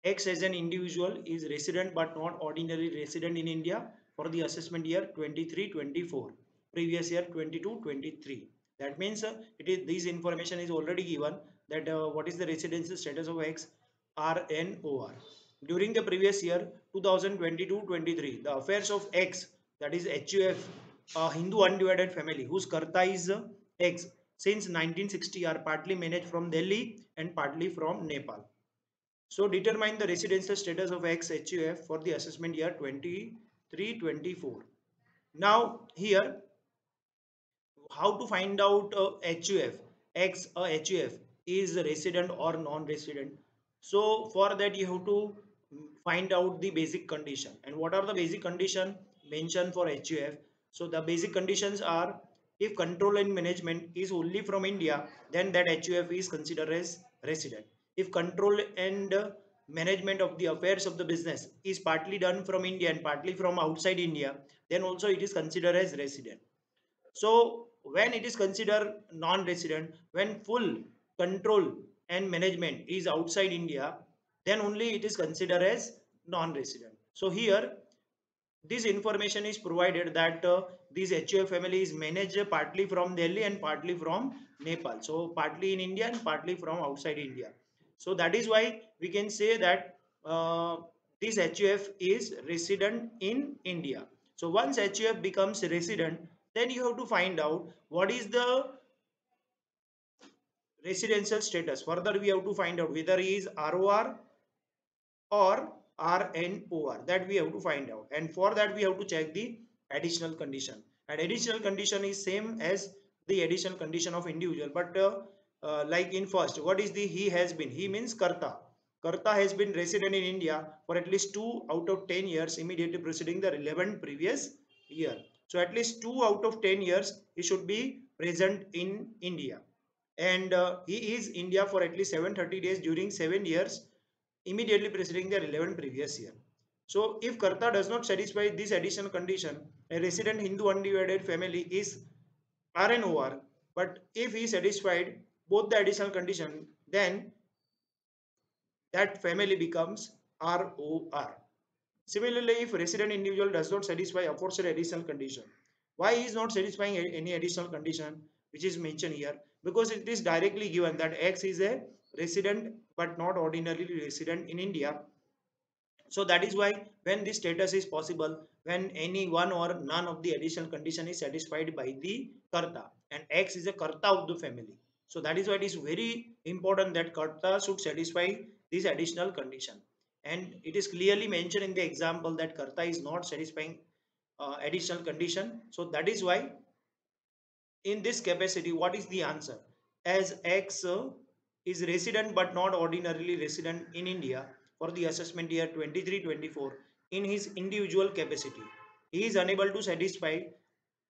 X as an individual is resident but not ordinary resident in India for the assessment year 23-24, previous year 22-23. That means this information is already given that what is the residential status of X, RNOR. During the previous year 2022-23, the affairs of X, that is HUF, a Hindu undivided family whose Karta is X since 1960, are partly managed from Delhi and partly from Nepal. So determine the residential status of XHUF for the assessment year 23-24. Now here, how to find out HUF, X HUF is resident or non-resident. So for that you have to find out the basic condition. And what are the basic condition mentioned for HUF? So the basic conditions are, if control and management is only from India, then that HUF is considered as resident. If control and management of the affairs of the business is partly done from India and partly from outside India, then also it is considered as resident. So when it is considered non-resident, when full control and management is outside India, then only it is considered as non-resident. So here this information is provided that this HUF family is managed partly from Delhi and partly from Nepal. So partly in India and partly from outside India. So that is why we can say that this HUF is resident in India. So once HUF becomes resident, then you have to find out what is the residential status. Further, we have to find out whether he is ROR or RNOR, that we have to find out, and for that we have to check the additional condition, and additional condition is same as the additional condition of individual, but like in first, what is the he has been, he means karta has been resident in India for at least 2 out of 10 years immediately preceding the relevant previous year. So at least 2 out of 10 years he should be present in India, and he is India for at least 730 days during 7 years immediately preceding the relevant previous year. So if Karta does not satisfy this additional condition, a resident Hindu undivided family is RNOR. But if he satisfied both the additional condition, then that family becomes ROR. Similarly, if resident individual does not satisfy aforesaid additional condition, why he is not satisfying any additional condition which is mentioned here? Because it is directly given that X is a resident but not ordinarily resident in India. So that is why when this status is possible, when any one or none of the additional condition is satisfied by the Karta, and X is a Karta of the family. So that is why it is very important that Karta should satisfy this additional condition. And it is clearly mentioned in the example that Karta is not satisfying additional condition. So that is why in this capacity, what is the answer? As X is resident but not ordinarily resident in India for the assessment year 23-24 in his individual capacity, he is unable to satisfy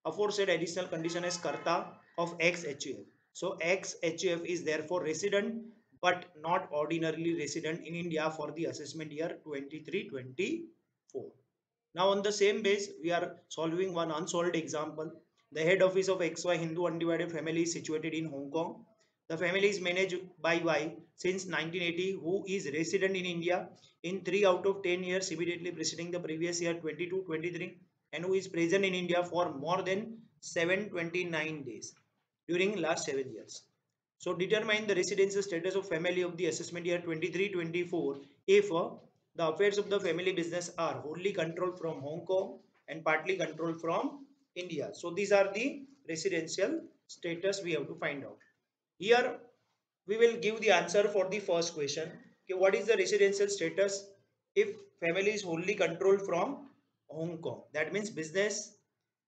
aforesaid additional condition as Karta of XHUF. So XHUF is therefore resident but not ordinarily resident in India for the assessment year 23-24. Now on the same base, we are solving one unsolved example. The head office of XY Hindu undivided family is situated in Hong Kong. The family is managed by Y since 1980, who is resident in India in 3 out of 10 years immediately preceding the previous year 22-23, and who is present in India for more than 729 days during last 7 years. So determine the residential status of family of the assessment year 23-24 if the affairs of the family business are wholly controlled from Hong Kong and partly controlled from India. So these are the residential status we have to find out. Here we will give the answer for the first question. Okay, what is the residential status if family is wholly controlled from Hong Kong? That means business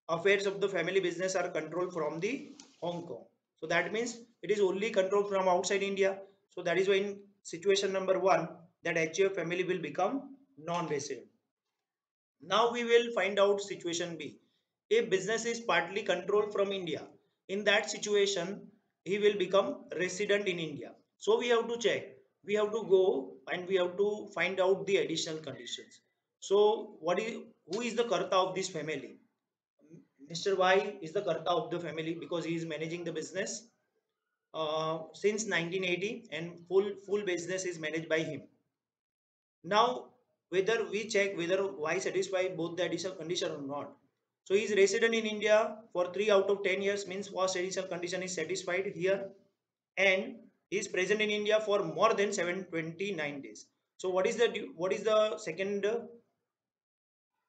affairs of the family business are controlled from the Hong Kong. So that means it is only controlled from outside India. So that is why in situation number 1, that HUF family will become non-resident. Now we will find out situation B. If business is partly controlled from India, in that situation, he will become resident in India. So we have to check. We have to go and we have to find out the additional conditions. So who is the Karta of this family? Mr. Y is the Karta of the family because he is managing the business since 1980, and full business is managed by him. Now, whether we check whether Y satisfy both the additional condition or not. So he is resident in India for 3 out of 10 years, means first additional condition is satisfied here, and he is present in India for more than 729 days. So what is the second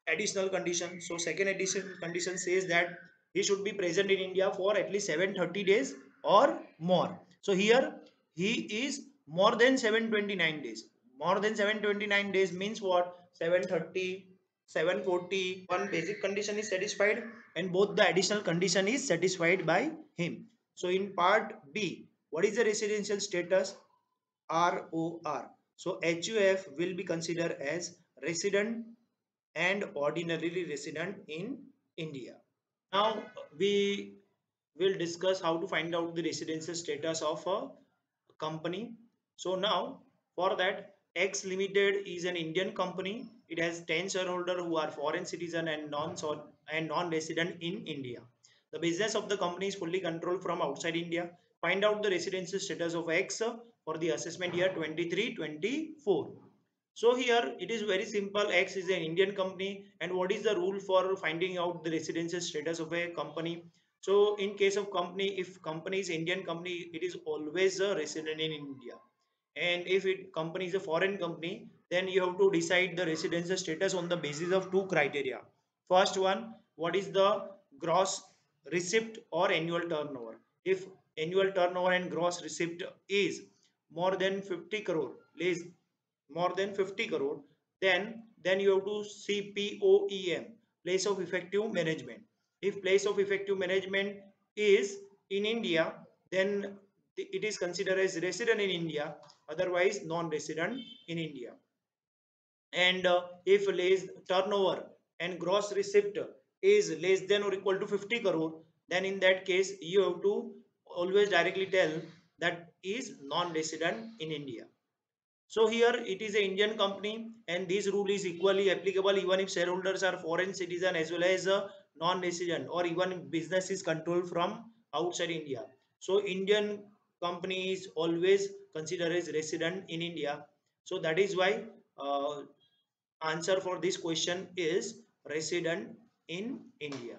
additional condition? So second additional condition says that he should be present in India for at least 730 days or more. So here he is more than 729 days. More than 729 days means what? 730, 740. One basic condition is satisfied and both the additional condition is satisfied by him. So in part B, what is the residential status? ROR. So HUF will be considered as resident and ordinarily resident in India. Now we will discuss how to find out the residential status of a company. So now for that, X Limited is an Indian company. It has 10 shareholders who are foreign citizen and non-resident in India. The business of the company is fully controlled from outside India. Find out the residential status of X for the assessment year 23-24. So here it is very simple. X is an Indian company, and what is the rule for finding out the residential status of a company? So in case of company, if company is Indian company, it is always a resident in India. And if it company is a foreign company, then you have to decide the residential status on the basis of two criteria. First one, what is the gross receipt or annual turnover? If annual turnover and gross receipt is more than 50 crore, less more than 50 crore, then you have to see POEM, place of effective management. If place of effective management is in India, then it is considered as resident in India, otherwise non-resident in India. And if less turnover and gross receipt is less than or equal to 50 crore, then in that case you have to always directly tell that is non-resident in India. So here it is an Indian company, and this rule is equally applicable even if shareholders are foreign citizen as well as non-resident, or even if business is controlled from outside India. So Indian company is always considered as resident in India. So that is why answer for this question is resident in India.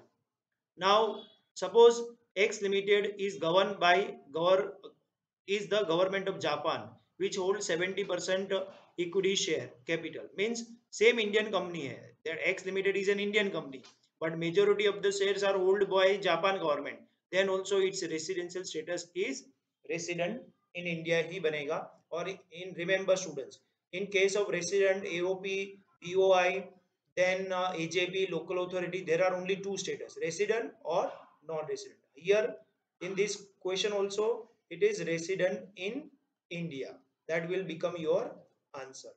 Now suppose X Limited is governed by is the government of Japan, which holds 70% equity share capital. Means same Indian company hai. That X Limited is an Indian company, but majority of the shares are held by Japan government. Then also its residential status is resident in India ही बनेगा. Or in remember students, in case of resident AOP, BOI, then AJP, local authority, there are only two status: resident or non-resident. Here in this question also it is resident in India. That will become your answer.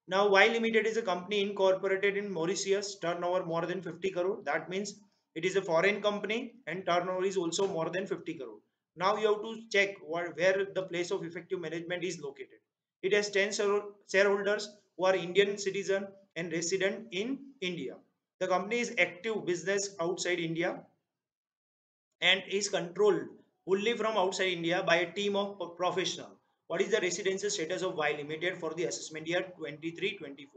Now Y Limited is a company incorporated in Mauritius, turnover more than 50 crore. That means it is a foreign company and turnover is also more than 50 crore. Now you have to check where the place of effective management is located. It has 10 shareholders who are Indian citizen and resident in India. The company is active business outside India and is controlled fully from outside India by a team of professionals. What is the residential status of Y Limited for the assessment year 23-24?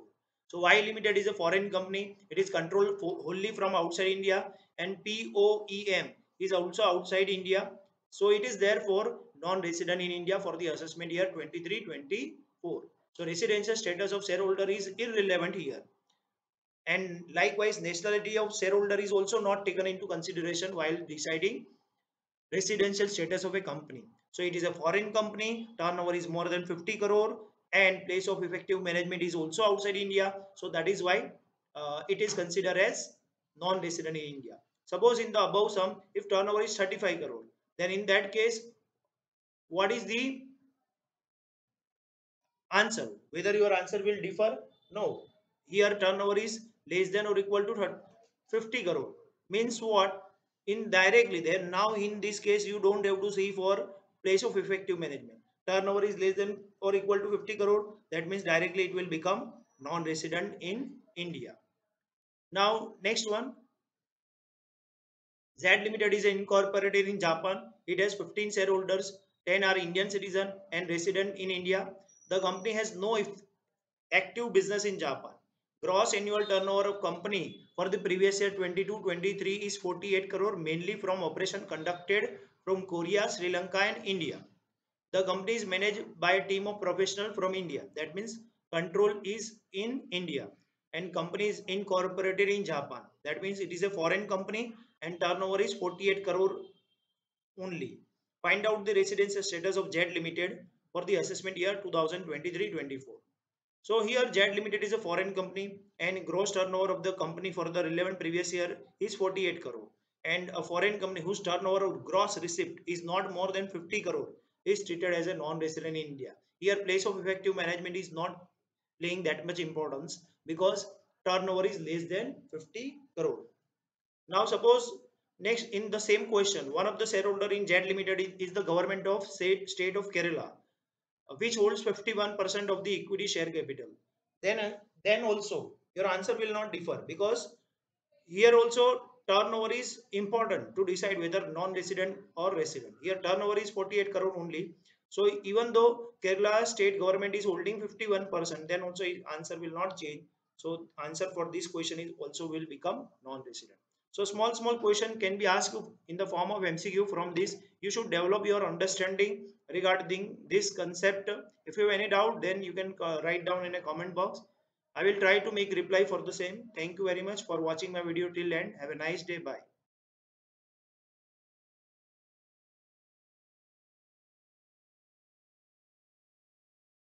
So Y Limited is a foreign company. It is controlled wholly from outside India, and POEM is also outside India. So it is therefore non-resident in India for the assessment year 23-24. So residential status of shareholder is irrelevant here. And likewise, nationality of shareholder is also not taken into consideration while deciding residential status of a company. So it is a foreign company, turnover is more than 50 crore, and place of effective management is also outside India. So that is why it is considered as non-resident in India. Suppose in the above sum, if turnover is 35 crore, then in that case, what is the answer? Whether your answer will differ? No. Here turnover is less than or equal to 50 crore. Means what? Indirectly then, now in this case you don't have to see for place of effective management. Turnover is less than or equal to 50 crore. That means directly it will become non-resident in India. Now next one, Z Limited is incorporated in Japan. It has 15 shareholders, 10 are Indian citizen and resident in India. The company has no active business in Japan. Gross annual turnover of company for the previous year 22-23 is 48 crore, mainly from operation conducted from Korea, Sri Lanka and India. The company is managed by a team of professionals from India. That means control is in India and company is incorporated in Japan. That means it is a foreign company and turnover is 48 crore only. Find out the residence status of Jet Limited for the assessment year 2023-24. So here Jet Limited is a foreign company and gross turnover of the company for the relevant previous year is 48 crore. And a foreign company whose turnover of gross receipt is not more than 50 crore is treated as a non-resident in India. Here place of effective management is not playing that much importance because turnover is less than 50 crore. Now suppose next in the same question, one of the shareholder in Jet Limited is the government of state of Kerala, which holds 51% of the equity share capital. Then also your answer will not differ because here also turnover is important to decide whether non-resident or resident. Here turnover is 48 crore only. So even though Kerala state government is holding 51%, then also answer will not change. So answer for this question is also will become non-resident. So small question can be asked in the form of MCQ from this. You should develop your understanding regarding this concept. If you have any doubt, then you can write down in a comment box. I will try to make reply for the same. Thank you very much for watching my video till end. Have a nice day. Bye.